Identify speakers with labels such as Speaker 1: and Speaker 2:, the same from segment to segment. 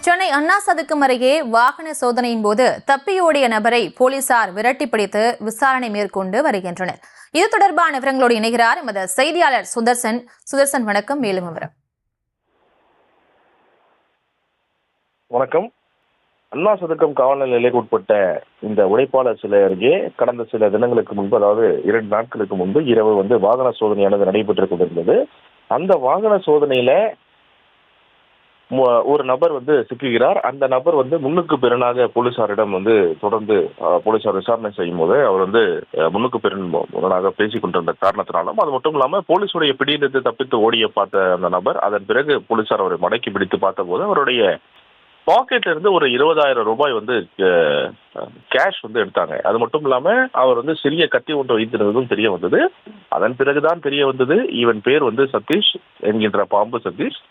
Speaker 1: சென்னை அண்ணா சதுக்கம் அருகே வாகன சோதனையின் போது தப்பியோடிய நபரை போலீசார் விரட்டி பிடித்து விசாரணை மேற்கொண்டு வருகின்றனர். இது தொடர்பான விவரங்களோடு இணைகிறார் எமது செய்தியாளர் சுதர்சன். வணக்கம். மேலும் விவரம்.
Speaker 2: வணக்கம். அண்ணா சதுக்கம் காவல் நிலையத்திற்கு உட்பட்ட இந்த உடைப்பாளர் சிலை அருகே கடந்த சில தினங்களுக்கு முன்பு, அதாவது 2 நாட்களுக்கு முன்பு இரவு வாகன சோதனையானது நடைபெற்றுக் கொண்டிருந்தது. அந்த வாகன சோதனையில ஒரு நபர் சிக்குகிறார். அந்த நபர் முன்னுக்கு பிறனாக போலீசாரிடம் தொடர்ந்து போலீசார் விசாரணை செய்யும் போது அவர் முன்னுக்கு பிறனாக பேசிக் கொண்டிருந்த காரணத்தினாலும், அது மட்டும் இல்லாம போலீசுடைய பிடியிலிருந்து தப்பித்து ஓடிய பார்த்த அந்த நபர் அதன் பிறகு போலீசார் அவரை மடக்கி பிடித்து பார்த்த போது அவருடைய பாக்கெட்ல இருந்து ஒரு 20,000 ரூபாய் கேஷ் எடுத்தாங்க. அது மட்டும் இல்லாம அவர் சிறிய கத்தி ஒன்று வைத்திருந்ததும் தெரிய வந்தது. அதன் பிறகுதான் தெரிய வந்தது இவன் பேர் சதீஷ் என்கின்ற பாம்பு சதீஷ்.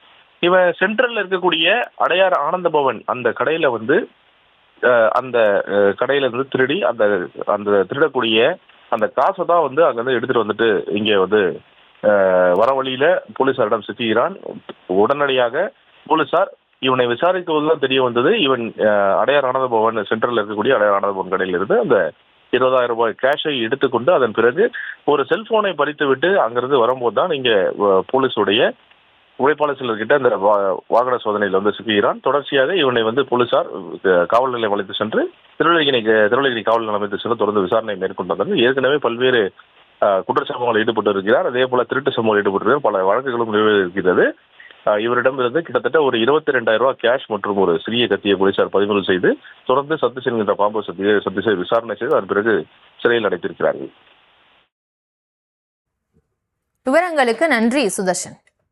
Speaker 2: இவன் சென்ட்ரல்ல இருக்கக்கூடிய அடையார் ஆனந்த பவன் அந்த கடையில அந்த கடையில இருந்து திருடி அந்த திருடக்கூடிய அந்த காசை தான் அங்கிருந்து எடுத்துட்டு இங்க வர வழியில போலீசாரிடம் சிக்குகிறான். உடனடியாக போலீசார் இவனை விசாரிக்குவதுதான் தெரிய வந்தது இவன் அடையார் ஆனந்த பவன் சென்ட்ரல்ல இருக்கக்கூடிய அடையார் ஆனந்த பவன் கடையில இருந்து அந்த 20,000 ரூபாய் கேஷை எடுத்துக்கொண்டு அதன் பிறகு ஒரு செல்போனை பறித்து விட்டு அங்கிருந்து வரும்போது தான் இங்க போலீஸுடைய உழைப்பாளர் சிலர்கிட்ட அந்த வாகன சோதனையில் சிக்குகிறான். தொடர்ச்சியாக இவனை போலீசார் காவல் நிலையம் அழைத்து சென்று திருவள்ளிகிரி காவல் நிலையம் அழைத்து சென்று தொடர்ந்து விசாரணை மேற்கொண்டு வந்தனர். ஏற்கனவே பல்வேறு குற்றச்சம்பவங்களில் ஈடுபட்டு இருக்கிறார். அதே போல திருட்டு சம்பவங்கள் ஈடுபட்டிருக்கிறார். பல வழக்குகளும் நிறைவேறியிருக்கிறது. இவரிடம் கிட்டத்தட்ட ஒரு 22,000 ரூபாய் கேஷ் மற்றும் ஒரு சிறிய கத்தியை போலீசார் பறிமுதல் செய்து தொடர்ந்து சதீஷ் என்கின்ற பாம்பு சதீஷை விசாரணை செய்து அதன் பிறகு சிறையில் அடைத்திருக்கிறார்கள்.
Speaker 1: விவரங்களுக்கு நன்றி சுதர்ஷன்.